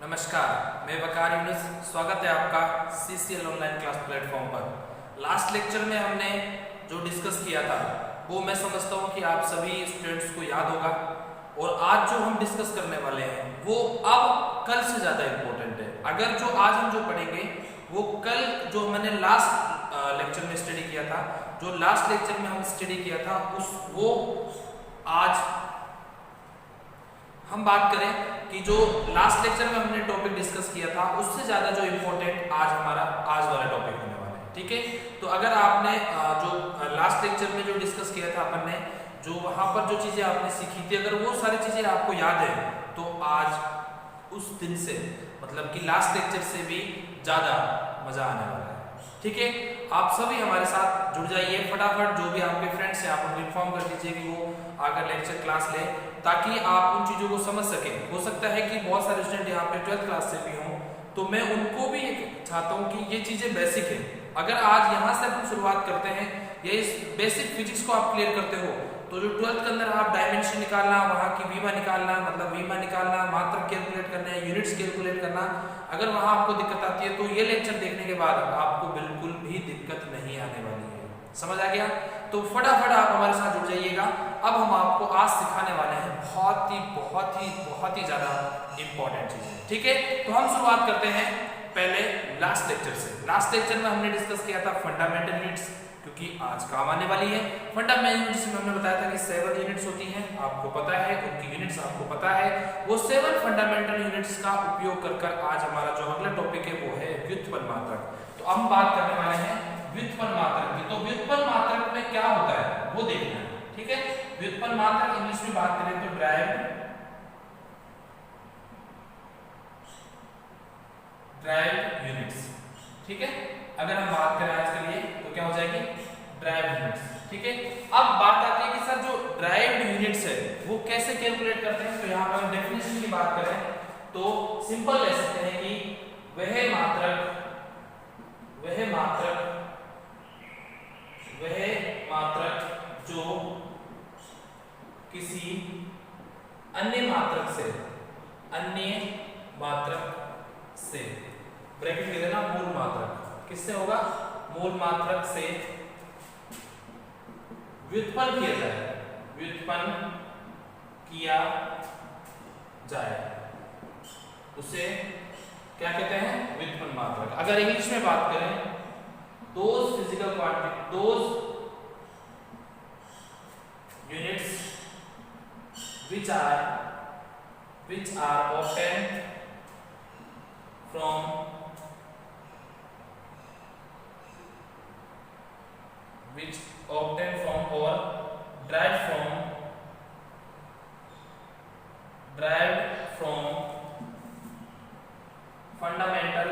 नमस्कार, मैं वकार यूनुस। स्वागत है आपका CCL ऑनलाइन क्लास प्लेटफॉर्म पर। लास्ट लेक्चर में हमने जो डिस्कस किया था वो मैं समझता हूँ कि आप सभी स्टूडेंट्स को याद होगा, और आज जो हम डिस्कस करने वाले हैं वो अब कल से ज़्यादा इम्पोर्टेंट है। अगर जो आज हम जो पढ़ेंगे वो कल जो मैंने लास्ट लेक्चर में स्टडी किया था, जो लास्ट लेक्चर में हम स्टडी किया था वो आज हम बात करें कि जो लास्ट लेक्चर में हमने टॉपिक डिस्कस किया था उससे ज्यादा जो इम्पोर्टेंट आज हमारा आज वाला टॉपिक होने वाला है। ठीक है, तो अगर आपने जो लास्ट लेक्चर में जो डिस्कस किया था अपन ने, जो वहां पर जो चीजें आपने सीखी थी, अगर वो सारी चीजें आपको याद है तो आज उस दिन से मतलब कि लास्ट लेक्चर से भी ज्यादा मजा आने वाला है। ठीक है, आप सभी हमारे साथ जुड़ जाइए। फटाफट जो भी आपके फ्रेंड्स हैं आप उनको इन्फॉर्म कर दीजिए कि वो आकर लेक्चर क्लास ले, ताकि आप उन चीज़ों को समझ सकें। हो सकता है कि बहुत सारे स्टूडेंट यहाँ पे 12th क्लास से भी हों, तो मैं उनको भी चाहता हूँ कि ये चीज़ें बेसिक है। अगर आज यहाँ से हम शुरुआत करते हैं या इस बेसिक फिजिक्स को आप क्लियर करते हो, तो जो 12th के अंदर आप डायमेंशन निकालना, वहाँ की वीमा निकालना, मतलब वीमा निकालना, मात्रक कैलकुलेट करना, यूनिट्स कैलकुलेट करना, अगर वहाँ आपको दिक्कत आती है तो ये लेक्चर देखने के बाद आपको बिल्कुल भी दिक्कत नहीं आने वाली है। समझ आ गया? तो फटाफट आप हमारे साथ जुड़ जाइएगा। अब हम आपको आज सिखाने वाले हैं बहुत ही ज्यादा इंपॉर्टेंट चीजें। ठीक है, तो हम शुरुआत करते हैं पहले लास्ट लेक्चर से। लास्ट लेक्चर में हमने डिस्कस किया था फंडामेंटल यूनिट्स, क्योंकि आज काम आने वाली है। फंडामेंटल यूनिट्स में हमने बताया था कि 7 यूनिट्स होती हैं, आपको पता है, उनकी यूनिट्स आपको पता है। वो 7 फंडामेंटल यूनिट्स का उपयोग कर आज हमारा जो अगला टॉपिक है वो है व्युत्पन्न मात्रक। तो हम बात करने वाले हैं व्युत्पन्न मात्रक की। तो व्युत्पन्न मात्रक में क्या होता है वो देखना है। ठीक है, व्युत्पन्न मात्रक इंग्लिश में बात करें तो ड्राइव्ड यूनिट्स। ठीक है, अगर हम बात करें आज के लिए तो क्या हो जाएगी? Derived units. ठीक है, अब बात आती है कि सर जो ड्राइव्ड यूनिट्स है वो कैसे कैलकुलेट करते हैं। तो यहाँ पर डेफिनेशन की बात करें तो सिंपल ले सकते हैं कि वह मात्रक जो किसी अन्य मात्रक से ब्रैकेट में देना, मूल मात्रक किससे होगा? मूल मात्रक से व्युत्पन्न किया जाए उसे क्या कहते हैं? व्युत्पन्न मात्रक। अगर इंग्लिश में बात करें those physical quantity, those units which are obtained from or derived from fundamental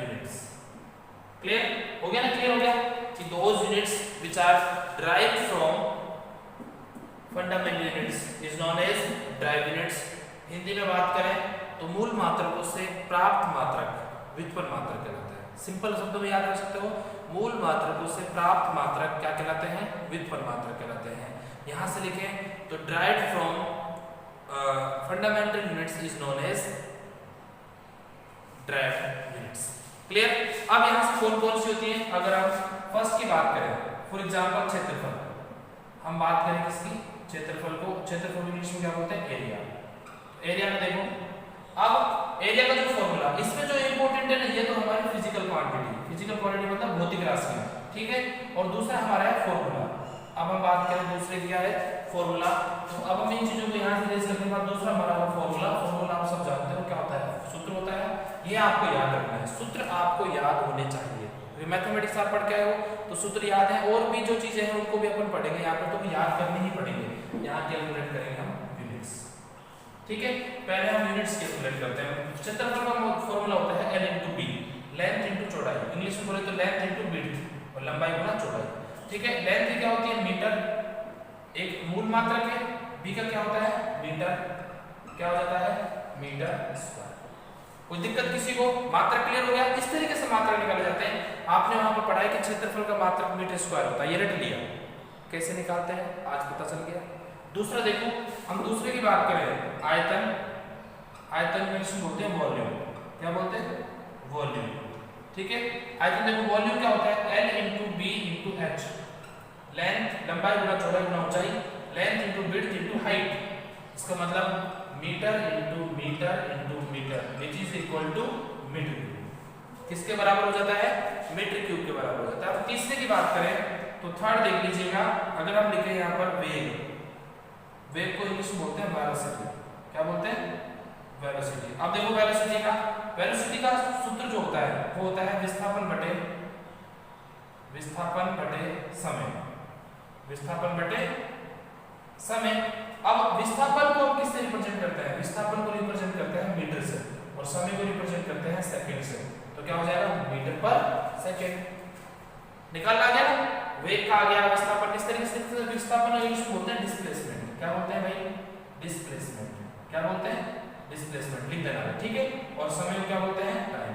units। Clear हो गया ना? क्लियर हो गया कि those units which are derived from fundamental units is known as derived units। हिंदी में बात करें तो मूल मात्रकों से प्राप्त मात्रक व्युत्पन्न मात्रक कहलाता है। सिंपल शब्दों में याद रख सकते हो, मूल मात्रकों से प्राप्त मात्रक क्या कहलाते हैं? व्युत्पन्न मात्रक कहलाते हैं। यहां से लिखें तो derived from fundamental units is known as derived units। Clear? अब यहां से कौन कौन सी होती है? अगर हम फर्स्ट की बात करें, फॉर एग्जांपल क्षेत्रफल, हम बात करें किसकी? क्षेत्रफल को। क्षेत्रफल इंग्लिश में क्या बोलते हैं? एरिया। एरिया में देखो, अब एरिया का जो फॉर्मूला, इसमें जो इंपॉर्टेंट है ना, ये तो हमारी फिजिकल क्वांटिटी मतलब भौतिक राशि। ठीक है, और दूसरा हमारा है फॉर्मूला। अब हम बात करें दूसरे क्या है? फॉर्मूला। तो अब हम इन चीजों को यहाँ से रेज करने के बाद दूसरा हमारा फॉर्मूला आप सब जानते हो क्या होता है? सूत्र होता है। ये आपको याद रखना है, सूत्र आपको याद होने चाहिए। मैथमेटिक्स आप पढ़ के आए हो तो सूत्र याद है, और भी जो चीजें हैं उनको भी अपन पढ़ेंगे। यहाँ पर तो याद करनी ही पड़ेंगे। यहाँ कैलकुलेट करेंगे हम यूनिट्स। ठीक है, पहले हम यूनिट्स कैलकुलेट करते हैं। क्षेत्रफल का फॉर्मूला होता है L × B, लेंथ इंटू चौड़ाई। इंग्लिश में बोले तो लेंथ इंटू विड्थ, और लंबाई गुना चौड़ाई। ठीक है, लेंथ क्या होती है? मीटर, एक मूल मात्रक है। B का क्या होता है? मीटर। क्या हो जाता है? Metre square. कोई दिक्कत किसी को? मात्रक क्लियर हो गया? इस तरीके से मात्रक निकाले जाते हैं। आपने वहां पर पढ़ा है कि क्षेत्रफल का मात्रक मीटर स्क्वायर होता है, ये रट लिया। कैसे निकालते हैं आज पता चल गया। दूसरा देखो, हम दूसरे की बात करें, आयतन। आयतन इंग्लिश में बोलते हैं वॉल्यूम। क्या बोलते हैं? वॉल्यूम। ठीक है, आयतन देखो, वॉल्यूम क्या होता है? L into b into h. Length लंबाई गुना चौड़ाई गुना ऊंचाई, length into width into height. इसका मतलब metre into metre into metre, which is equal to metre cube. किसके बराबर हो जाता है? मीटर क्यूब के बराबर हो जाता है। अब तीसरे की बात करें तो थर्ड देख लीजिएगा, अगर हम लिखें यहाँ पर वेग, वेग को इंग्लिश में बोलते हैं वेलोसिटी। क्या बोलते हैं? वेलोसिटी। अब देखो वेलोसिटी का सूत्र जो होता है वो होता है विस्थापन बटे समय। विस्थापन बटे समय। अब विस्थापन को हम किससे रिप्रेजेंट करते हैं? विस्थापन को रिप्रेजेंट करते हैं मीटर से और समय को रिप्रेजेंट करते हैं सेकंड से। तो क्या हो जाएगा? मीटर पर सेकंड। निकाल आ गया ना? वेग का आ गया, विस्थापन किस तरीके से? विस्थापन इंग्लिश में बोलते हैं डिस्प्लेसमेंट। क्या बोलते हैं भाई? डिस्प्लेसमेंट। क्या बोलते हैं? डिस्प्लेसमेंट। लिख देना है, ठीक है। और समय को क्या बोलते हैं? टाइम।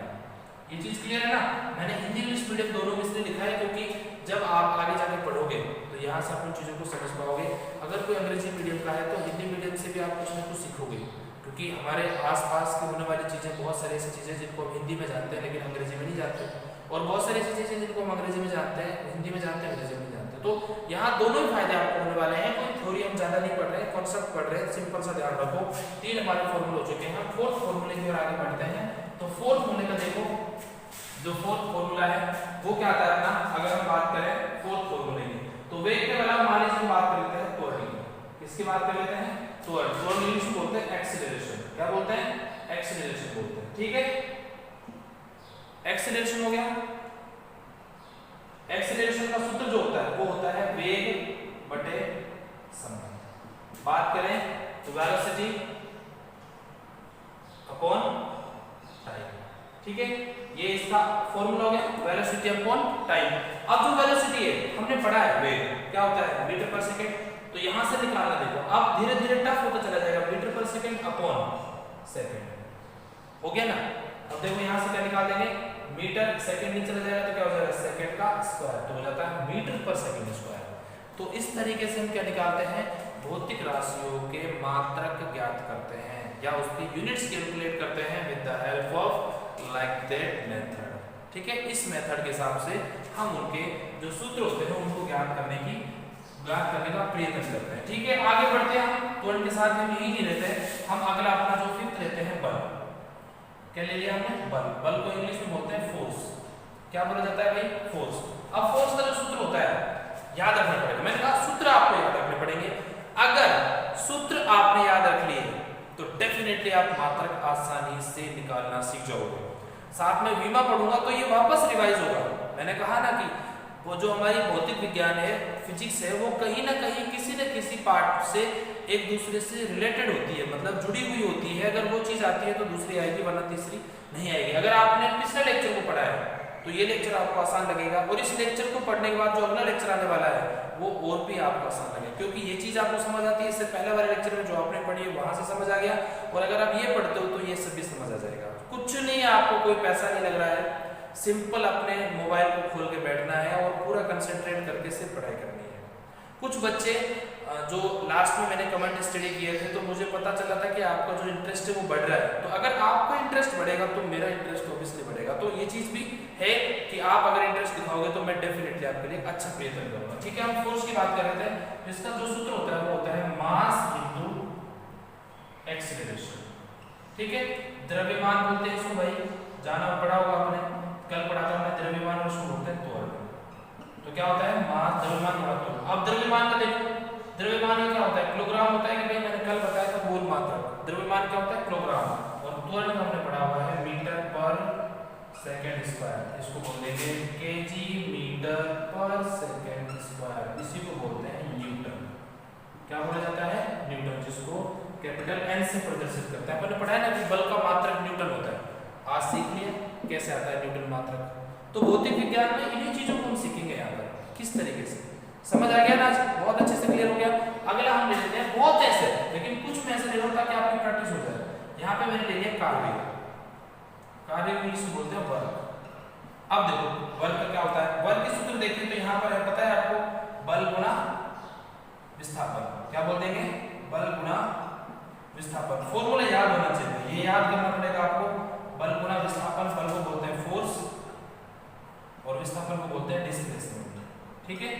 ये चीज क्लियर है ना? मैंने हिंदी इंग्लिश मीडियम दोनों में इसलिए लिखा है क्योंकि जब आप आगे जाके पढ़ोगे तो यहाँ से आप उन चीज़ों को समझ पाओगे। अगर कोई अंग्रेजी मीडियम का है तो हिंदी मीडियम से भी आप कुछ ना कुछ सीखोगे, क्योंकि हमारे आसपास की होने वाली चीज़ें, बहुत सारी ऐसी चीज़ें जिनको हम हिंदी में जानते हैं लेकिन अंग्रेजी में नहीं जानते, और बहुत सारी ऐसी चीज़ें जिनको हम अंग्रेजी में जानते हैं, हिंदी में जानते हैं, अंग्रेजी में नहीं जानते। तो यहाँ दोनों ही फायदे आपको होने वाले हैं। कोई थ्योरी हम ज़्यादा नहीं पढ़ रहे हैं, कॉन्सेप्ट पढ़ रहे हैं। सिंपल सा ध्यान रखो, 3 हमारे फॉर्मूले हो चुके हैं। हम फोर्थ फॉर्मूले की ओर आगे बढ़ते हैं। तो फोर्थ होने का देखो, जो फोर्थ फॉर्मूला है वो क्या आता है अपना? अगर हम बात करें फोर्थ फॉर्मूले की तो वेग के अलावा मान लीजिए बात कर लेते हैं त्वरण की। किसकी बात कर लेते हैं? त्वरण। त्वरण इंग्लिश में बोलते हैं एक्सीलरेशन। क्या बोलते हैं? एक्सीलरेशन बोलते हैं, ठीक है। एक्सीलरेशन हो गया। एक्सीलरेशन का सूत्र जो होता है वो होता है वेग बटे समय। बात करें तो वेलोसिटी अपॉन टाइम, ठीक है। ये इसका फॉर्मूला हो गया, वेलोसिटी अपॉन टाइम। अब जो वेलोसिटी है हमने पढ़ा है वेग क्या होता है? मीटर पर सेकंड। तो यहां से निकालना देखो, अब धीरे धीरे टफ होता चला जाएगा। मीटर पर सेकंड अपॉन सेकंड हो गया ना? अब देखो यहां से क्या निकाल देंगे? मीटर सेकंड नहीं चला जाएगा तो क्या हो जाएगा? सेकंड का स्क्वायर, तो हो जाता है मीटर पर सेकंड स्क्वायर। तो इस तरीके से हम क्या निकालते हैं? भौतिक राशियों के मात्रक ज्ञात करते हैं या उसकी यूनिट्स कैलकुलेट करते हैं with the help of like that method, ठीक है। इस मेथड के हिसाब से हम उनके जो सूत्र होते हैं उनको ज्ञात करने का प्रयत्न करते हैं, ठीक है। आगे बढ़ते हैं हम। त्वरण के साथ हम यही नहीं रहते हैं, हम अगला अपना जो फिफ्थ लेते हैं बल। क्या ले लिया हमने? बल। बल को इंग्लिश में बोलते हैं फोर्स। क्या बोला जाता है भाई? फोर्स। अब फोर्स का जो सूत्र होता है याद रखना पड़ेगा। मैंने कहा सूत्र आपको याद रखने पड़ेंगे। अगर सूत्र आपने याद रख लिए तो डेफिनेटली आप मात्रक आसानी से निकालना सीख जाओगे। साथ में बीमा पढ़ूंगा तो ये वापस रिवाइज होगा। मैंने कहा ना कि वो जो हमारी भौतिक विज्ञान है, फिजिक्स है, वो कहीं ना कहीं किसी न किसी पार्ट से एक दूसरे से रिलेटेड होती है, मतलब जुड़ी हुई होती है। अगर वो चीज आती है तो दूसरी आएगी, वरना तीसरी नहीं आएगी। अगर आपने पिछले लेक्चर को पढ़ा है तो ये लेक्चर आपको आसान लगेगा, और इस लेक्चर को पढ़ने के बाद जो अगला लेक्चर आने वाला है वो और भी आपको आसान लगेगा, क्योंकि ये चीज आपको समझ आती है। इससे पहले वाले लेक्चर में जो आपने पढ़ी है वहां से समझ आ गया, और अगर आप ये पढ़ते हो तो ये सब भी समझ आ जाएगा। कुछ नहीं है, आपको कोई पैसा नहीं लग रहा है, सिंपल अपने मोबाइल को खोल के बैठना है और पूरा कंसंट्रेट करके सिर्फ पढ़ाई करनी है। कुछ बच्चे जो लास्ट में मैंने कमेंट स्टडी किए थे तो मुझे पता चला था कि आपका जो इंटरेस्ट है वो बढ़ रहा है। तो अगर आपका इंटरेस्ट बढ़ेगा तो मेरा इंटरेस्ट ऑब्वियसली बढ़ेगा। तो ये चीज भी है कि आप अगर इंटरेस्ट दिखाओगे तो मैं डेफिनेटली आपके लिए अच्छा प्रयत्न करूंगा, ठीक है। हम फोर्स की बात कर रहे थे, इसका जो सूत्र होता है वो होता है मास इनटू एक्सीलरेशन, ठीक है। द्रव्यमान बोलते हैं इसको, भाई जाना पड़ा होगा आपने, कल पढ़ा था हमने द्रव्यमान, और इसको बोलते हैं त्वरण। तो क्या होता है? मास द्रव्यमान बटा त्वरण। अब द्रव्यमान का देखो, द्रव्यमान क्या होता है? किलोग्राम होता है कि नहीं? मैंने कल बताया था मोल मात्रक। द्रव्यमान क्या होता है? किलोग्राम। और त्वरण का हमने पढ़ा हुआ है मीटर पर सेकंड स्क्वायर, इसको बोल देंगे केजी मीटर पर सेकंड स्क्वायर, इसी को बोलते हैं न्यूटन। क्या बोला जाता है? न्यूटन, जिसको कैपिटल एन से प्रदर्शित करता है। आपने पढ़ा है ना कि बल का मात्रक न्यूटन होता है। आज सीख लिया कैसे आता है न्यूटन मात्रक। तो भौतिक विज्ञान में इन्हीं चीजों को हम सीखेंगे यहाँ पर किस तरीके से। समझ आ गया ना? आज बहुत अच्छे से क्लियर हो गया। अगला हम ले लेते हैं, बहुत ऐसे लेकिन कुछ में ऐसे ले लो ताकि आपकी प्रैक्टिस हो जाए। यहाँ पे मैंने ले लिया कार्य। कार्य इंग्लिश में बोलते हैं वर्क। अब देखो वर्क का क्या होता है? वर्क के सूत्र देखें तो यहाँ पर है, पता है आपको? बल गुणा विस्थापन। क्या बोल देंगे? बल गुना विस्थापन। फॉर्मूला याद होना चाहिए, ये याद करना पड़ेगा आपको। बल गुना विस्थापन, बल को बोलते हैं फोर्स और विस्थापन को बोलते हैं डिस्प्लेसमेंट। ठीक है,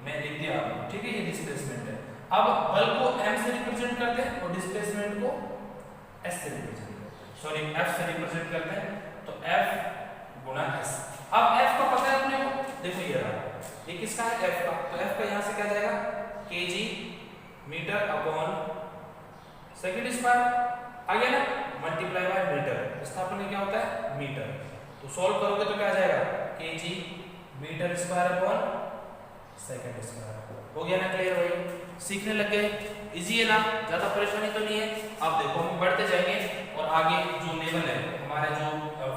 मैं लिख दिया आपको। ठीक है, ये डिस्प्लेसमेंट है। अब बल को m से रिप्रेजेंट करते हैं और डिस्प्लेसमेंट को s से रिप्रेजेंट करते हैं, सॉरी f से रिप्रेजेंट करते हैं, तो f गुना s। अब f का पता है अपने को, देखो ये रहा, ये किसका है? f का। तो f का यहां से क्या जाएगा? kg metre upon second square, आ गया ना, मल्टीप्लाई बाय मीटर। विस्थापन में क्या होता है? मीटर। तो सॉल्व करोगे तो क्या आ जाएगा? kg metre square upon second square. हो गया ना क्लियर भाई? सीखने लग गए, इजी है ना, ज्यादा परेशानी तो नहीं है। अब देखो हम बढ़ते जाएंगे और आगे जो लेवल है हमारा, जो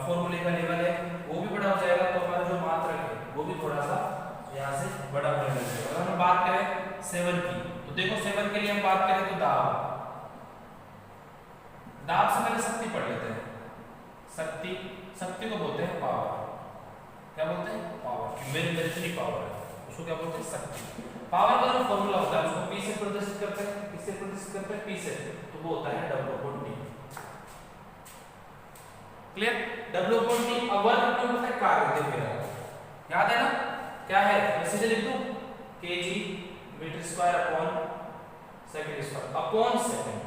फॉर्मूले का लेवल है वो भी बड़ा हो जाएगा, तो हमारा जो मात्रक है वो भी थोड़ा सा यहाँ से बड़ा होने लग जाएगा। अगर हम बात करें 7 की, तो देखो 7 के लिए हम बात करें तो दाब, दाब से पहले शक्ति पढ़ लेते हैं। शक्ति, शक्ति को बोलते हैं पावर। क्या बोलते हैं? पावर। मेरे इतनी पावर है, उसको क्या बोलते हैं? शक्ति। पावर का जो फॉर्मूला होता है उसको P से प्रदर्शित करते हैं। किससे प्रदर्शित करते हैं? P से। तो वो होता है W/T। क्लियर? W/T। अब वर्क अपने होता है कार्य, देखो याद है ना, क्या है? मैं सीधे लिख दूं, kg metre square upon second square upon second,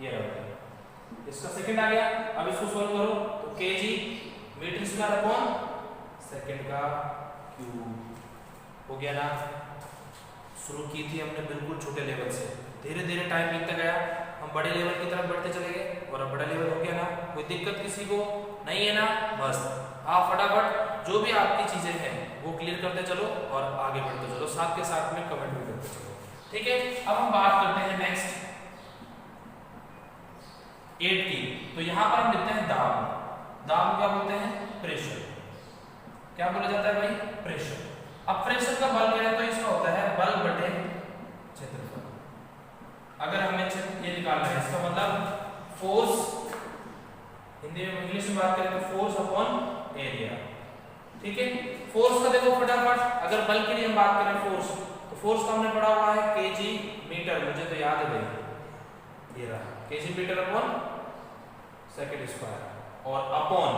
ये रहा, इसका सेकंड आ गया। अब इसको सॉल्व करो तो kg metre square upon second का क्यूब। हो गया ना? शुरू की थी हमने बिल्कुल छोटे लेवल से, धीरे धीरे टाइम बीतता गया, हम बड़े लेवल की तरफ बढ़ते चले गए और अब बड़ा लेवल हो गया ना। कोई दिक्कत किसी को नहीं है ना? बस आप फटाफट जो भी आपकी चीजें हैं वो क्लियर करते चलो और आगे बढ़ते चलो, साथ के साथ में कमेंट भी करते चलो। ठीक है, अब हम बात करते हैं नेक्स्ट 8 की। तो यहाँ पर हम लिखते हैं दाब। दाब क्या बोलते हैं? प्रेशर। क्या बोला जाता है भाई? प्रेशर। अब प्रेशर का बल करें तो इसका होता है बल बटे क्षेत्रफल। अगर हमें ये निकालना है, इसका मतलब फोर्स, हिंदी में इंग्लिश में बात करें तो फोर्स अपॉन एरिया। ठीक है, फोर्स का देखो फटाफट, अगर बल के लिए हम बात करें फोर्स, तो फोर्स का हमने पढ़ा हुआ है kg मीटर, मुझे तो याद है भाई, ये रहा kg metre upon second square, और अपॉन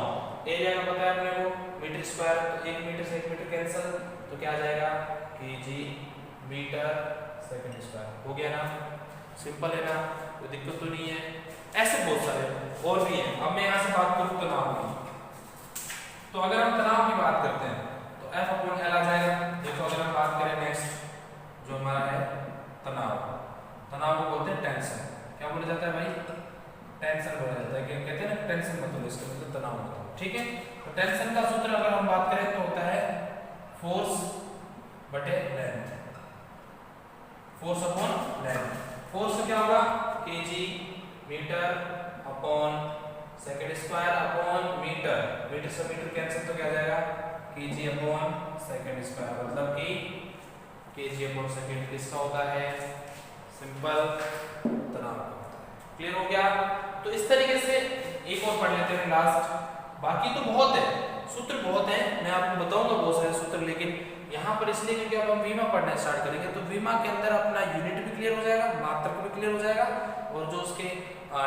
एरिया का पता है अपने को मीटर स्क्वायर, तो 1 मीटर से 1 मीटर कैंसिल, तो क्या आ जाएगा? kg metre second square. हो गया ना? सिंपल है ना, कोई दिक्कत तो नहीं है। ऐसे बहुत सारे और भी हैं। अब मैं यहाँ से बात करूँ तनाव की, तो अगर हम तनाव की बात करते हैं तो F अपॉन L आ जाएगा। देखो अगर हम बात करें नेक्स्ट जो हमारा है तनाव, तनाव को बोलते हैं टेंशन। क्या बोला जाता है भाई? टेंशन बोला जाता है। क्या कहते हैं ना, टेंशन मतलब इसका मतलब तनाव मतलब। ठीक है, तो टेंशन का सूत्र अगर हम बात करें तो होता है फोर्स बटे length, force upon length. Force क्या होगा? kg metre upon second square upon metre, metre से मीटर कैंसिल, तो क्या आ जाएगा? kg अपॉन सेकंड स्क्वायर, मतलब कि kg अपॉन सेकंड किसका होता है? सिंपल तनाव। क्लियर हो गया? तो इस तरीके से एक और पढ़ लेते हैं लास्ट। बाकी तो बहुत है, सूत्र बहुत है, मैं आपको बताऊंगा बहुत सारे सूत्र, लेकिन यहाँ पर इसलिए क्योंकि अब हम वीमा पढ़ना स्टार्ट करेंगे, तो वीमा के अंदर अपना यूनिट भी क्लियर हो जाएगा, मात्रक भी क्लियर हो जाएगा, और जो उसके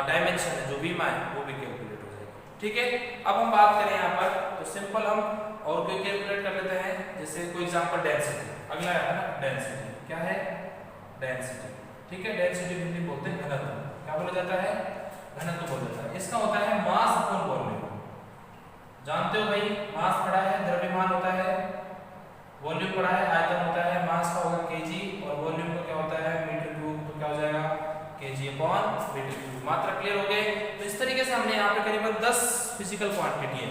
डायमेंशन है जो वीमा है वो भी कैलकुलेट हो जाएगा। ठीक है, अब हम बात करें यहाँ पर तो सिंपल हम और कोई कैलकुलेट कर लेते हैं, जैसे कोई एग्जाम्पल डेंसिटी। अगला है ना डेंसिटी। क्या है? डेंसिटी। ठीक है, डेंसिटी हिंदी बोलते हैं घनत्व। क्या बोला जाता है? घनत्व बोला जाता है। इसका होता है मास अपॉन वॉल्यूम। जानते हो भाई, मास पढ़ा है, द्रव्यमान होता है, वॉल्यूम पढ़ा है, आयतन होता है। मास का होगा kg और वॉल्यूम का क्या होता है? Metre cube. तो क्या हो जाएगा? kg upon metre cube. मात्रा क्लियर हो गए? तो इस तरीके से हमने यहाँ पे करीबन 10 फिजिकल क्वांटिटी है।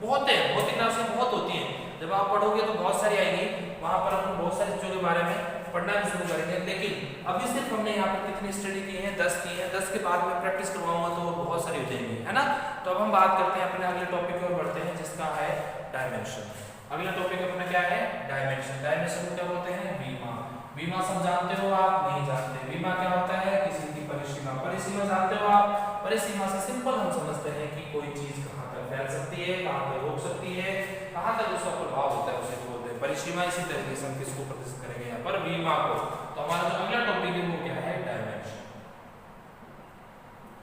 बहुत है, भौतिक क्लासें बहुत होती हैं, जब आप पढ़ोगे तो बहुत सारी आएंगी, वहां पर हम बहुत सारी चीजों के बारे में पढ़ना भी शुरू करेंगे। लेकिन अभी सिर्फ हमने यहाँ पर कितनी स्टडी की है? 10 की है। 10 के बाद में प्रैक्टिस करवाऊंगा तो बहुत सारी हो जाएंगी, है ना। तो अब हम बात करते हैं अपने अगले टॉपिक की ओर बढ़ते हैं, जिसका है डायमेंशन। अगला टॉपिक अपना क्या है? डायमेंशन। डायमेंशन को क्या बोलते हैं? बीमा। बीमा सब जानते हो आप? नहीं जानते। बीमा क्या होता है? किसी की परिसीमा। परिसीमा जानते हो आप? परिसीमा से सिंपल हम समझते हैं कि कोई चीज कहाँ तक फैल सकती है, कहाँ तक रोक सकती है, कहाँ तक उसका प्रभाव होता है, उसे बोलते हैं परिसीमा। परिसीमा, इसी तरीके से हम किसको प्रदर्शित करेंगे यहाँ पर विमा को। तो हमारा जो अगला टॉपिक है वो क्या है, डायमेंशन।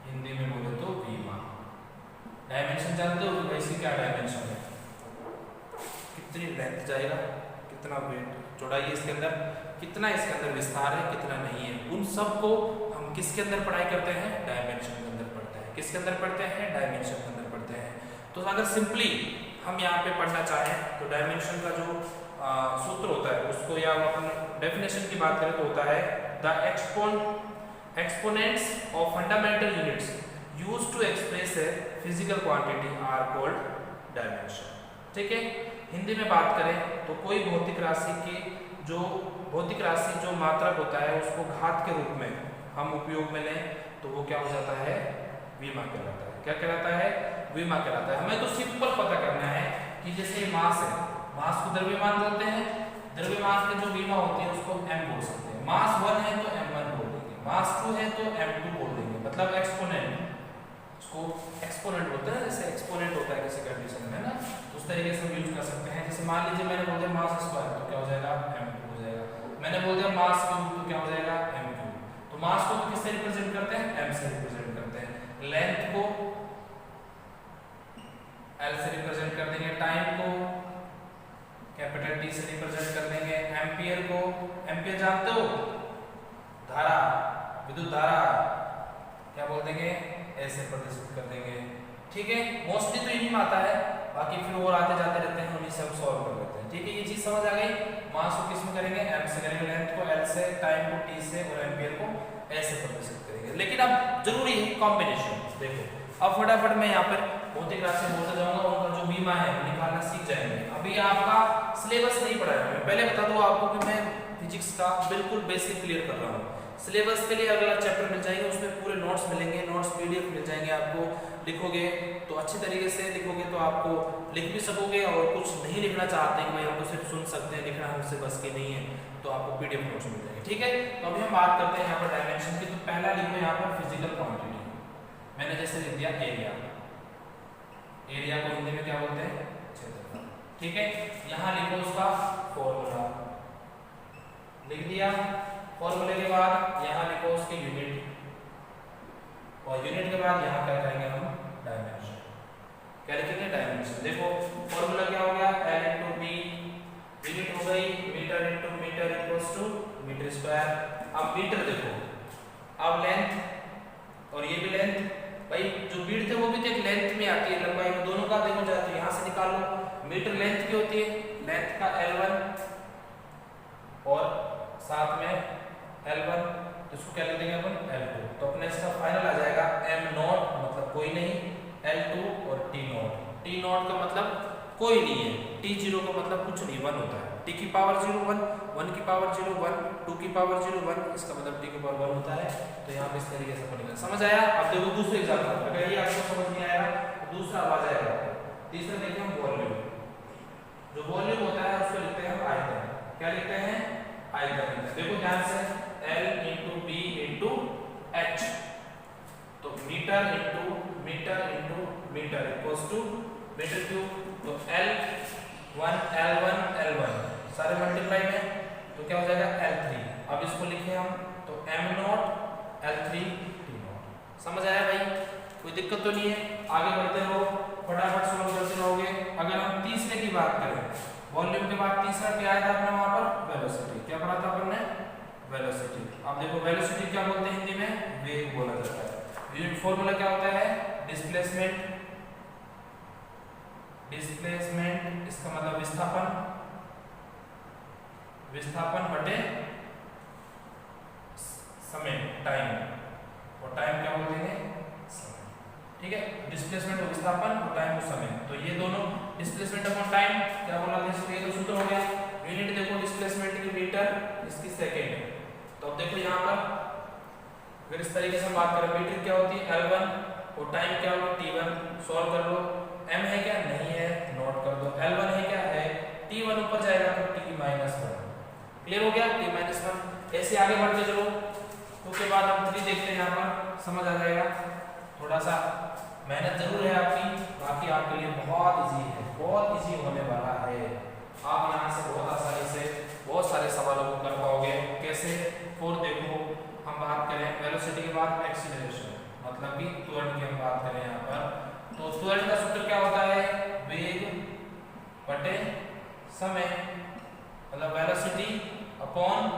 हिंदी में बोले तो विमा। डायमेंशन जानते हो कि इसकी क्या डायमेंशन है, कितनी लेंथ जाएगा, कितना वेट चौड़ाई है इसके अंदर, कितना इसके अंदर विस्तार है, कितना नहीं है, उन सब को हम किसके अंदर पढ़ाई करते हैं, डायमेंशन के अंदर पढ़ते हैं। किसके अंदर पढ़ते हैं, डायमेंशन के अंदर पढ़ते हैं। तो अगर सिंपली हम यहाँ पे पढ़ना चाहें तो डायमेंशन का जो सूत्र होता है उसको, या अपन डेफिनेशन की बात करें तो होता है the exponents of fundamental units used to express a physical quantity are called dimension. ठीक है, हिंदी में बात करें तो कोई भौतिक राशि की जो मात्रक होता है उसको घात के रूप में हम उपयोग में लें तो वो क्या हो जाता है, विमा कहलाता है। क्या कहलाता है, विमा कहलाता है। हमें तो सिंपल पता करना है कि जैसे मास है, मास को द्रव्यमान बोलते हैं, द्रव्यमान की जो विमा होती है उसको m बोल सकते हैं। मास 1 है तो m1 बोल देंगे, मास 2 है तो m2 बोल देंगे, मतलब एक्सपोनेंट, उसको एक्सपोनेंट बोलते हैं। जैसे एक्सपोनेंट होता है किसी कंडीशन में ना, तो उस तरीके से हम यूज कर सकते हैं। जैसे मान लीजिए मैंने बोल दिया मास स्क्वायर तो क्या हो जाएगा, m2 हो जाएगा। मैंने बोल दिया मास क्यूब तो क्या हो जाएगा, m3। तो मास को किससे रिप्रेजेंट करते हैं, m से रिप्रेजेंट करते हैं। लेंथ को l से रिप्रेजेंट कर देंगे, टाइम को कैपिटल T से रिप्रेजेंट कर देंगे, एम्पियर को, एम्पियर जानते हो, धारा, विद्युत धारा, क्या बोल देंगे, ऐसे प्रदर्शित कर देंगे। ठीक है, मोस्टली तो यही में आता है, बाकी फिर और आते जाते रहते हैं, उन्हीं से हम सॉल्व कर लेते हैं। ठीक है, ये चीज समझ आ गई। मास को किस में करेंगे, m से करेंगे, लेंथ को l से, टाइम को T से और एम्पियर को ऐसे प्रदर्शित करेंगे। लेकिन अब जरूरी है कॉम्बिनेशन। देखो अब फटाफट मैं यहाँ पर भौतिक राशि बोलते जाऊंगा, उनका जो बीमा है निकालना सीख जाएंगे। अभी आपका सिलेबस नहीं पढ़ा है, मैं पहले बता दूं आपको कि मैं फिजिक्स का बिल्कुल बेसिक क्लियर कर रहा हूँ। सिलेबस के लिए अगला चैप्टर मिल जाएंगे, उसमें पूरे नोट्स मिलेंगे, नोट्स पीडीएफ मिल जाएंगे आपको। लिखोगे तो अच्छी तरीके से लिखोगे तो आपको लिख भी सकोगे, और कुछ नहीं लिखना चाहते हैं कि भाई हम तो सिर्फ सुन सकते हैं, लिखना हमसे बस की नहीं है, तो आपको पीडीएफ नोट्स मिल जाएंगे। ठीक है, तो अभी हम बात करते हैं यहाँ पर डायमेंशन की। तो पहला लिखो यहाँ पर फिजिकल क्वांटिटी, मैंने जैसे लिख दिया एरिया। एरिया को हिंदी में क्या बोलते हैं, क्षेत्रफल। ठीक है, यहाँ लिखो उसका फॉर्मूला, लिख दिया। फॉर्मूले के बाद यहाँ लिखो उसके यूनिट, और यूनिट के बाद यहाँ क्या करेंगे हम, डायमेंशन। क्या लिखेंगे, डायमेंशन। देखो फॉर्मूला क्या हो गया, L × B, यूनिट हो गई metre × metre equals to metre square. अब मीटर देखो, अब लेंथ और ये भी लेंथ, भाई जो विड्थ है वो भी तो एक लेंथ में आती है, लंबाई में, दोनों का देखो जाते हैं, यहाँ से निकाल लो। मीटर लेंथ की होती है, लेंथ का L1 और साथ में L1, तो इसको क्या लिख देंगे अपन, L2। तो अपने इसका फाइनल आ जाएगा m0 मतलब कोई नहीं, L2 और T0। T0 का मतलब कोई नहीं है, T0 का मतलब कुछ नहीं, 1 होता है। T की पावर 0 1, 1 की पावर 0 1, 2 की पावर 0 1, इसका मतलब T की पावर 1 होता है। तो यहाँ पे इस तरीके से पढ़ेंगे, समझ आया। अब देखो दूसरे एग्जांपल, अगर ये आपको समझ नहीं आया तो दूसरा आ जाएगा। तीसरा देखिए हम वॉल्यूम, जो वॉल्यूम होता है उसको लिखते हैं हम आयतन। क्या लिखते हैं, आयतन। देखो ध्यान से, L × B × H, तो metre × metre equals to metre cube. तो L1 L1 सारे मल्टीप्लाई में, तो क्या हो जाएगा L3। अब इसको लिखे हम तो m0 L3 T0। समझ आया भाई, कोई दिक्कत तो नहीं है। आगे बढ़ते रहो, फटाफट सॉल्व करते रहोगे। अगर हम तीसरे की बात करें, वॉल्यूम के बाद तीसरा क्या आया था अपना वहां पर, वेलोसिटी। क्या पढ़ा था अपन ने, वेलोसिटी। अब देखो वेलोसिटी क्या बोलते हैं हिंदी में, वेग बोला जाता है। यूनिट फॉर्मूला क्या होता है, डिस्प्लेसमेंट। डिस्प्लेसमेंट इसका मतलब विस्थापन बटे समय, टाइम, और टाइम क्या बोल देंगे, समय। ठीक है, डिस्प्लेसमेंट को विस्थापन और टाइम को समय, तो ये दोनों डिस्प्लेसमेंट अपॉन टाइम क्या बोला था, इसको ये तो सूत्र हो गया। यूनिट देखो डिस्प्लेसमेंट की मीटर, इसकी सेकंड। तो अब देखो यहाँ पर अगर इस तरीके से हम बात करें, मीटर क्या होती है L1 और टाइम क्या होगा T1। सॉल्व कर लो, m है क्या, नहीं है, नोट कर दो। L1 है क्या, है। T1 ऊपर जाएगा तो T-1। क्लियर हो गया, T-1। ऐसे आगे बढ़ते चलो, उसके बाद हम 3 देखते हैं, यहाँ पर समझ आ जाएगा। थोड़ा सा मेहनत जरूर है आपकी, बाकी आपके लिए बहुत इजी है, बहुत इजी होने वाला है। आप यहाँ से बहुत आसानी समय मतलब वेलोसिटी अपॉन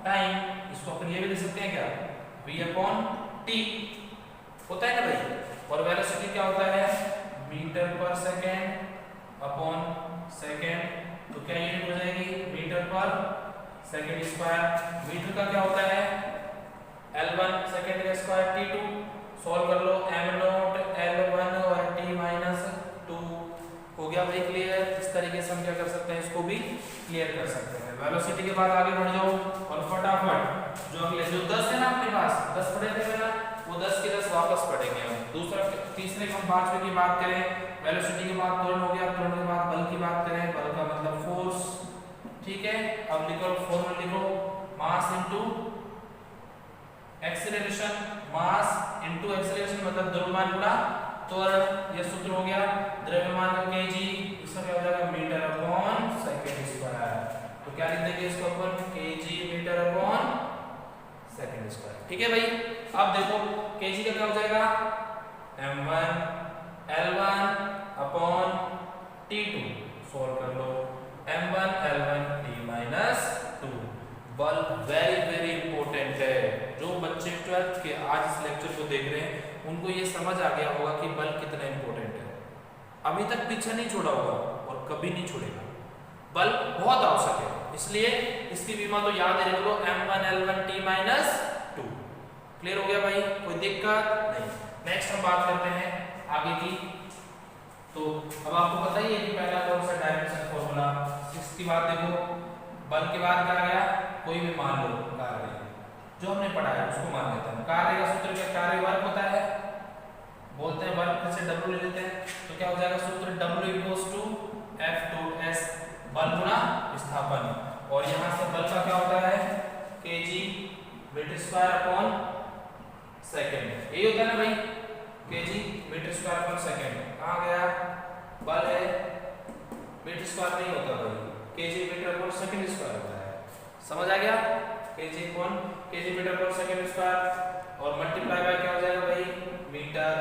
टाइम, इसको अपन ये भी लिख सकते हैं क्या, v अपॉन t होता है ना भाई। और वेलोसिटी क्या होता है, मीटर पर सेकेंड अपॉन सेकेंड, तो क्या यूनिट हो जाएगी, मीटर पर सेकेंड स्क्वायर। मीटर का क्या होता है, L1 सेकेंड का स्क्वायर t2, सॉल्व कर लो, m नॉट L1 और t माइनस 2 हो गया भाई क्लियर। इस तरीके से हम क्या कर सकते हैं, इसको भी क्लियर कर सकते हैं। वेलोसिटी के बाद आगे बढ़ जाओ और फटाफट जो अगले जो 10 है ना अपने पास 10 पढ़े थे ना, वो 10 के 10 वापस पढ़ेंगे हम। दूसरा तीसरे हम पांचवे की बात करें, वेलोसिटी के बाद त्वरण हो गया, त्वरण के बाद बल की बात करें, बल का मतलब फोर्स, ठीक है। अब लिखो फॉर्मूला लिखो, mass into acceleration, mass into acceleration मतलब द्रव्यमान गुणा त्वरण, ये सूत्र हो गया। द्रव्यमान का केजी, इसका क्या हो जाएगा, मीटर अपॉन सेकंड स्क्वायर। तो क्या लिख देंगे इसको अपन, KG metre upon second square, ठीक है भाई। अब देखो केजी का क्या हो जाएगा, m1 L1 upon T2, solve कर लो, m1 L1 T माइनस 2। बल वेरी वेरी इंपॉर्टेंट है। जो बच्चे 12th के आज इस लेक्चर को देख रहे हैं उनको ये समझ आ गया होगा कि बल कितना इंपॉर्टेंट है। अभी तक पीछे नहीं छोड़ा होगा और कभी नहीं छोड़ेगा। बल बहुत आवश्यक है, इसलिए इसकी बीमा तो याद रख लो, m1 L1 T minus 2। Clear हो गया भाई, कोई दिक्कत नहीं। नेक्स्ट हम बात करते हैं आगे की। तो अब आपको पता ही है कि पहला कौन सा डायरेक्शन फॉर्मूला, इसकी बात देखो। बल के बाद क्या गया, कोई भी मान लो कार्य जो हमने पढ़ा है उसको मान लेते हैं। कार्य का सूत्र क्या, कार्य वर्क होता है, बोलते हैं वर्क से W ले लेते हैं, तो क्या हो जाएगा सूत्र W equals to F dot S, बल गुणा विस्थापन। और यहाँ से बल का क्या होता है, kg metre square upon second, यही होता है ना भाई, kg metre square upon second. कहाँ गया, बल है मीटर स्क्वायर नहीं होता भाई, kg metre upon second square होता है। समझ आ गया, kg मीटर पर सेकंड स्क्वायर और मल्टीप्लाई बाय क्या हो जाएगा भाई, मीटर।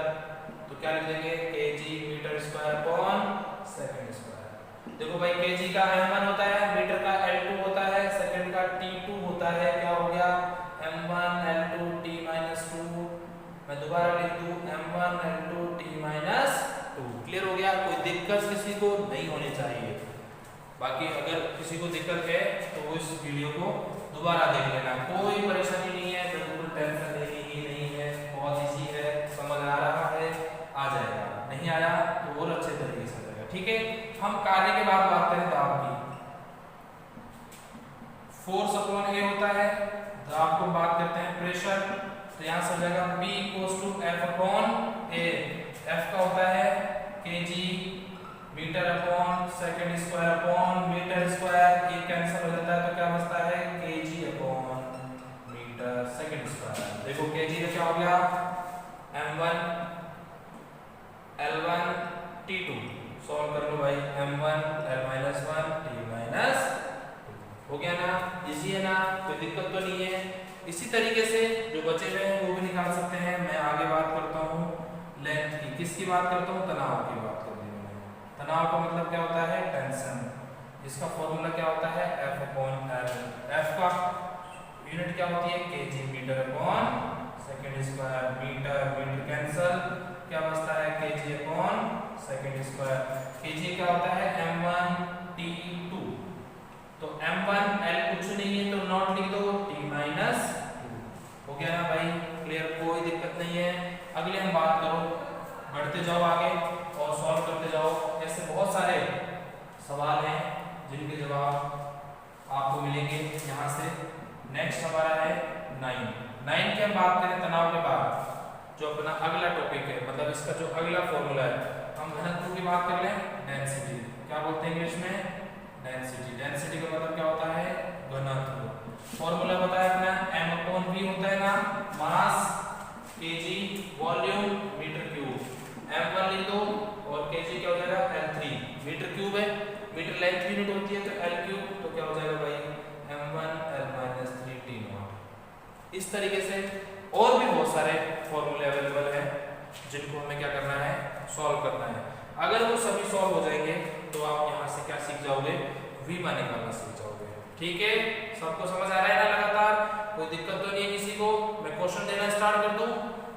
तो क्या लिख देंगे, kg metre square upon second square. देखो भाई kg का m1 होता है, मीटर का L2 होता है, सेकंड का T2 होता है। क्या हो गया, m1 L2 T माइनस 2। मैं दोबारा लिख दूं, m1 L2 T minus 2। Clear हो गया, कोई दिक्कत किसी को नहीं होनी चाहिए। बाकी अगर किसी को दिक्कत है तो वो इस वीडियो को दोबारा देख लेना, कोई परेशानी नहीं है, बिल्कुल टेंशन लेनी ही नहीं है, बहुत इजी है। समझ आ रहा है, आ जाएगा, नहीं आया तो और अच्छे तरीके से आ जाएगा, ठीक है। हम कार्य के बाद बात करें दाब की। फोर्स अपॉन ए होता है, दाब को बात करते हैं प्रेशर। तो यहाँ से हो जाएगा P equals to F upon A। F का होता है kg metre upon second square upon metre square, ये कैंसिल हो जाता है तो क्या बचता है, kg upon metre second square. देखो kg का क्या हो गया, m1 L1 T2, सॉल्व कर लो भाई, m1 L-1 T माइनस 2 हो गया ना, इजी है ना, कोई दिक्कत तो नहीं है। इसी तरीके से जो बचे हुए हैं वो भी निकाल सकते हैं। मैं आगे बात करता हूँ लेंथ की, किसकी बात करता हूँ, तनाव की बात करता हूँ। तनाव का मतलब क्या होता है, टेंशन। इसका फॉर्मूला क्या होता है, F अपॉन L। F का यूनिट क्या होती है, kg metre upon second square. Metre metre cancel, क्या बचता है, kg upon second square. kg क्या होता है, m1 T2। तो m1 L कुछ नहीं है तो नॉट लिख दो, T माइनस 2 हो गया ना भाई, क्लियर, कोई दिक्कत नहीं है। अगले हम बात करो, बढ़ते जाओ आगे और सॉल्व करते जाओ। ऐसे बहुत सारे सवाल हैं जिनके जवाब आपको मिलेंगे यहाँ से। नेक्स्ट हमारा है 9 की हम बात करें तनाव के बाद, जो अपना अगला टॉपिक है, मतलब इसका जो अगला फॉर्मूला है, हम घनत्व की बात कर लें, डेंसिटी। क्या बोलते हैं इंग्लिश में, डेंसिटी। डेंसिटी का मतलब क्या होता है, घनत्व। फॉर्मूला बताया अपना, m अपॉन v होता है ना, mass kg volume metre cube. m1 लिख दो और kg क्या हो जाएगा, L3 मीटर क्यूब है, मीटर लेंथ यूनिट होती है तो L क्यूब, तो क्या हो जाएगा भाई, m1 L-3 T नॉट। इस तरीके से और भी बहुत सारे फॉर्मूले अवेलेबल हैं जिनको हमें क्या करना है, सॉल्व करना है। अगर वो सभी सॉल्व हो जाएंगे तो आप यहाँ से क्या सीख जाओगे, वीमा निकालना सीख जाओगे। ठीक है, सबको समझ आ रहा है ना? लगातार कोई दिक्कत तो नहीं है किसी को? मैं क्वेश्चन देना स्टार्ट कर दूं,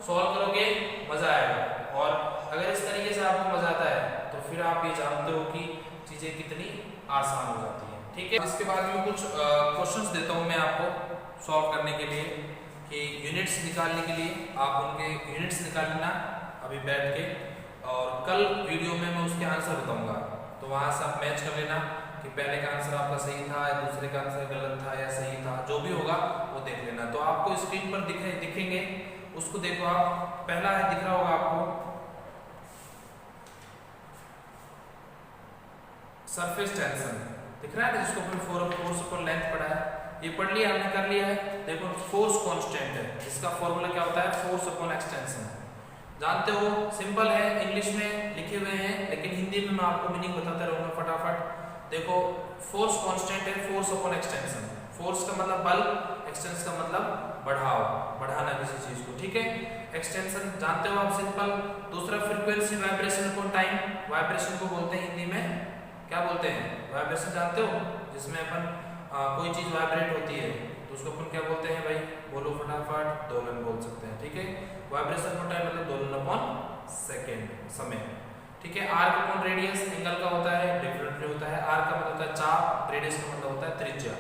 सॉल्व करोगे, मजा आएगा। और अगर इस तरीके से आपको मजा आता है तो फिर आप ये जानते हो कि चीजें कितनी आसान हो जाती हैं। ठीक है, इसके बाद में कुछ क्वेश्चंस देता हूं मैं आपको सॉल्व करने के लिए, कि यूनिट्स निकालने के लिए आप उनके यूनिट्स निकाल लेना अभी बैठ के, और कल वीडियो में मैं उसके आंसर बताऊंगा, तो वहां से आप मैच कर लेना कि पहले का आंसर आपका सही था या दूसरे का आंसर गलत था या सही था, जो भी होगा वो देख लेना। तो आपको स्क्रीन पर दिखेंगे, उसको देखो आप। पहला है, दिख रहा होगा आपको, सरफेस टेंशन दिख रहा है, जिसको फोर्स अपॉन लेंथ पढ़ा है, ये पढ़ लिया हमने, कर लिया है। देखो फोर्स कांस्टेंट है, इसका फॉर्मूला क्या होता है? फोर्स अपॉन एक्सटेंशन, जानते हो, सिंपल है, इंग्लिश में लिखे हुए हैं, लेकिन हिंदी में मैं आपको मीनिंग बताता रहूंगा फटाफट। देखो फोर्स कांस्टेंट है, फोर्स अपॉन एक्सटेंशन, फोर्स का मतलब बल, एक्सटेंशन का मतलब बढ़ाव, बढ़ाना किसी चीज को। ठीक है, एक्सटेंशन जानते हो आप, सिंपल। दूसरा frequency vibration upon time, vibration को बोलते हैं हिंदी में, क्या बोलते हैं? वाइब्रेशन जानते हो, जिसमें अपन कोई चीज वाइब्रेट होती है तो उसको अपन क्या बोलते हैं भाई? बोलो फटाफट। दोलन बोल सकते हैं। ठीक है, वाइब्रेशन अपॉन टाइम मतलब दोलन अपॉन सेकेंड, समय। ठीक है, आर्क अपॉन रेडियस एंगल का होता है, डिफरेंट होता है। आर्क का मतलब होता है चाप, रेडियस का मतलब होता है त्रिज्या,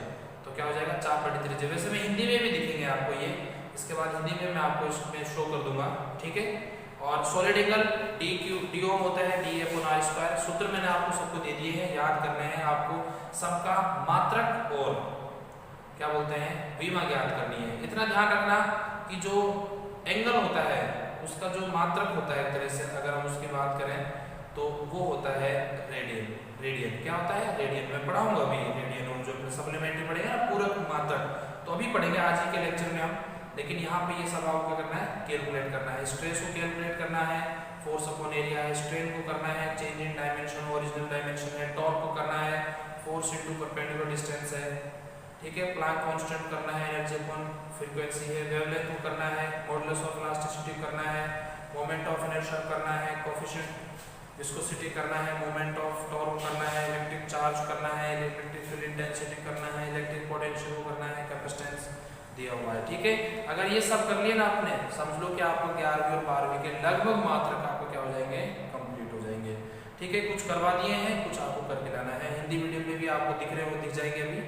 तो क्या हो जाएगा? चाप बटी त्रिज्या। वैसे मैं हिंदी में भी दिखेंगे आपको ये, इसके बाद हिंदी में मैं आपको इसमें शो कर दूंगा। ठीक है, और सॉलिड एंगल डी ओम होता है, डी अपॉन आर स्क्वायर। सूत्र मैंने आपको सबको दे दिए हैं, याद करने हैं आपको सबका, मात्रक और क्या बोलते हैं, विमा ज्ञात करनी है। इतना ध्यान रखना कि जो एंगल होता है उसका जो मात्रक होता है, एक तरह से अगर हम उसकी बात करें तो वो होता है रेडियन। रेडियन क्या होता है? रेडियन में पढ़ाऊंगा अभी, रेडियन और जो सप्लीमेंट्री पढ़ेगा ना, पूरक मात्रक, तो अभी पढ़ेंगे आज ही के लेक्चर में हम। लेकिन यहाँ पे ये सब आपको क्या करना है? कैलकुलेट करना है। स्ट्रेस को कैलकुलेट करना है, फोर्स अपॉन एरिया है, स्ट्रेन को करना है, change in dimension, original dimension है, टॉर्क को करना है, फोर्स इनटू परपेंडिकुलर डिस्टेंस है। ठीक है, प्लैंक कांस्टेंट करना है, एनर्जी अपॉन फ्रीक्वेंसी है, वेवलेंथ को करना है, मॉडुलस ऑफ इलास्टिसिटी करना है, मोमेंट ऑफ इनर्शिया करना है, कोएफिशिएंट विस्कोसिटी करना है, मोमेंट ऑफ टॉर्क करना है, इलेक्ट्रिक चार्ज करना है, इलेक्ट्रिक फील्ड इंटेंसिटी करना है, इलेक्ट्रिक पोटेंशियल को करना है, कैपेसिटेंस दिया हुआ है। ठीक है, अगर ये सब कर लिए ना आपने, समझ लो कि आपको 11वीं और 12वीं के लगभग मात्रक आपको क्या हो जाएंगे? कंप्लीट हो जाएंगे। ठीक है, कुछ करवा दिए हैं, कुछ आपको करके लाना है। हिंदी मीडियम में भी आपको दिख रहे हो, दिख जाएंगे अभी,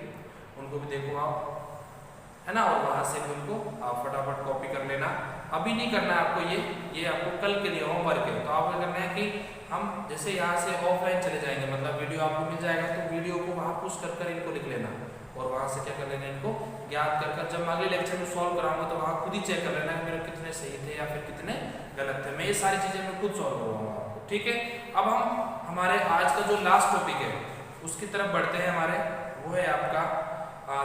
उनको भी देखो आप, है ना, और वहां से भी उनको आप फटाफट कॉपी कर लेना। अभी नहीं करना है आपको, ये आपको कल के लिए होमवर्क है। तो आपको क्या करना है कि हम जैसे यहाँ से ऑफलाइन चले जाएंगे, मतलब वीडियो आपको मिल जाएगा, तो वीडियो को वहाँ पुश कर इनको लिख लेना, और वहां से क्या कर लेना, इनको ज्ञात कर जब अगले लेक्चर में सॉल्व कराऊंगा तो वहां खुद ही चेक कर लेना कि मेरे कितने सही थे या फिर कितने गलत थे। मैं ये सारी चीजें मैं खुद सॉल्व करवाऊंगा आपको। ठीक है, अब हम हमारे आज का जो लास्ट टॉपिक है उसकी तरफ बढ़ते हैं। हमारे वो है आपका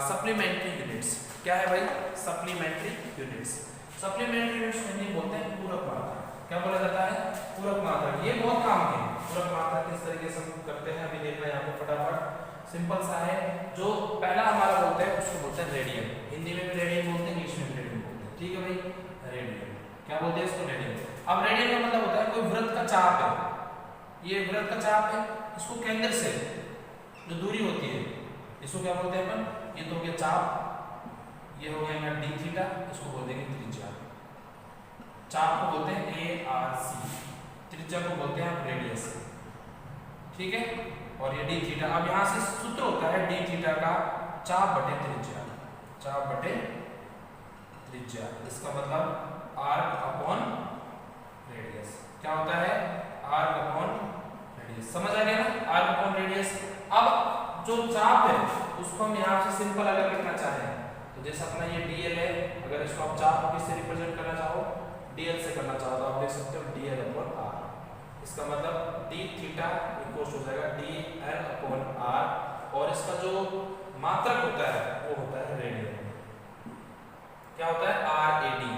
सप्लीमेंट्री यूनिट्स। क्या है भाई? Supplementary units. Supplementary units Hindi बोलते हैं पूरक मात्रक। क्या बोला जाता है? पूरक मात्रक। ये बहुत काम है। पूरक मात्रक किस तरीके से हम करते हैं अभी देखना है यहाँ पे फटाफट। सिंपल सा है, जो पहला हमारा बोलते हैं उसको बोलते हैं रेडियन। हिंदी में भी रेडियन बोलते हैं, इंग्लिश में भी रेडियन बोलते हैं। ठीक है भाई, रेडियन क्या बोलते हैं इसको? रेडियन। अब रेडियन का मतलब होता है कोई वृत्त का चाप है, ये वृत्त का चाप है, इसको केंद्र से जो दूरी होती है इसको क्या बोलते हैं अपन? ये तो हो गया चाप, ये हो गया डी थीटा, इसको बोल देंगे त्रिज्या। चाप को बोलते हैं ए आर सी, त्रिज्या को बोलते हैं रेडियस। ठीक है, और ये डी थीटा। अब यहां से सूत्र होता है डी थीटा का चाप बटे त्रिज्या, चाप बटे त्रिज्या। इसका मतलब आर्क अपॉन रेडियस। क्या होता है? Arc upon radius. समझ आ गया ना? Arc upon radius. अब जो चाप है उसको हम यहाँ से सिंपल अगर लिखना चाहें तो जैसे अपना ये डीएल है, अगर इसको आप चाप को किससे रिप्रेजेंट करना चाहो, डीएल से करना चाहो तो आप देख सकते हो डीएल अपॉन आर। इसका मतलब डी थीटा इक्वल हो जाएगा डी एल अपॉन आर, और इसका जो मात्रक होता है वो होता है रेडियन। क्या होता है? आर ए डी,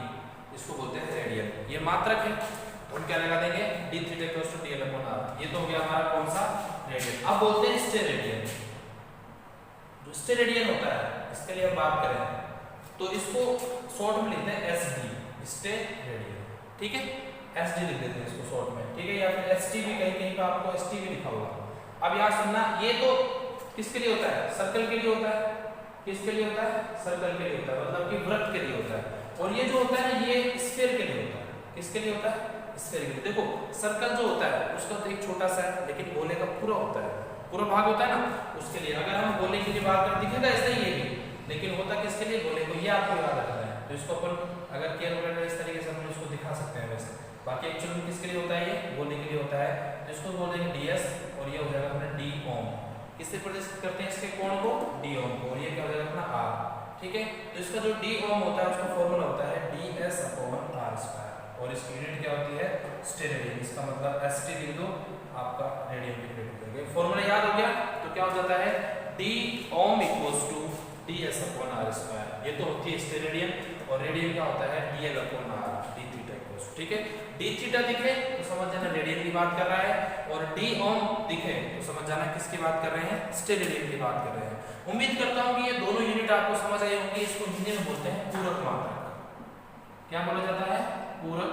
इसको बोलते हैं रेडियन। ये मात्रक है, हम क्या लगा देंगे? D theta equal to d l upon r. ये तो हो गया हमारा कौन सा? रेडियन। अब बोलते हैं स्टेरेडियन। जो स्टेरेडियन होता है इसके लिए हम बात करें तो इसको शॉर्ट में लिखते हैं एस डी, स्टेरेडियन। ठीक है, एस डी लिख देते हैं इसको शॉर्ट में। ठीक है, या फिर एस टी भी कहीं कहीं पे आपको एस टी भी लिखा होगा। अब यहाँ सुनना, ये तो किसके लिए होता है? सर्कल के लिए होता है। किसके लिए होता है? सर्कल के लिए होता है, मतलब कि वृत्त के लिए होता है। और ये जो होता है ये स्फीयर के लिए होता है। किसके लिए होता है? स्फीयर के लिए। देखो सर्कल जो होता है उसका तो एक छोटा सा है, लेकिन गोले का पूरा होता है, पूरा भाग होता है ना, उसके लिए। अगर हम गोले के लिए बात करें, दिखेगा ऐसा ही ये भी, लेकिन होता किसके लिए? गोले को। ये आपको याद रखना है। तो इसको अपन अगर केयर इस तरीके से हम इसको दिखा सकते हैं वैसे। बाकी एक्चुअली में किसके लिए होता है? ये गोले के लिए होता है। तो इसको बोल देंगे ds और ये हो जाएगा अपना d ओम। किससे प्रदर्शित करते हैं इसके कोण को? d ओम को। और ये क्या हो जाएगा अपना r। ठीक है, तो इसका जो d ओम होता है उसका फॉर्मूला होता है ds/r²। और इसकी यूनिट क्या होती है? स्टेरेडियन। इसका मतलब st लिख दो, आपका रेडियन की यूनिट हो जाएगी। फॉर्मूला याद हो गया तो क्या हो जाता है? d ओम = ds/r²। ये तो होती है स्टेरेडियन, और रेडियन क्या होता है? dl/r d theta. ठीक है, d थीटा दिखे तो समझ जाना रेडियन की बात कर रहा है, और d ओम दिखे तो समझ जाना किसकी बात कर रहे हैं? स्टेरेडियन की बात कर रहे हैं। उम्मीद करता हूं कि ये दोनों यूनिट आपको समझ आई होंगी। इसको हिंदी में बोलते हैं पूरक मात्रक। क्या बोला जाता है? पूरक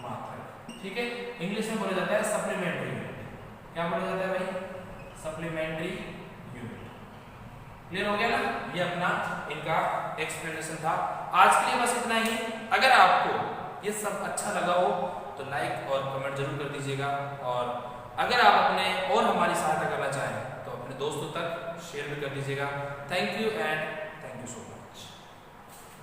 मात्रक। ठीक है, इंग्लिश में बोला जाता है सप्लीमेंट्री यूनिट। क्या बोला जाता है भाई? Supplementary unit. क्लियर हो गया ना? ये अपना इनका एक्सप्लेनेशन था। आज के लिए बस इतना ही। अगर आपको ये सब अच्छा लगा हो तो लाइक और कमेंट जरूर कर दीजिएगा, और अगर आप अपने और हमारी सहायता करना चाहें तो अपने दोस्तों तक शेयर भी कर दीजिएगा। Thank you and thank you so much.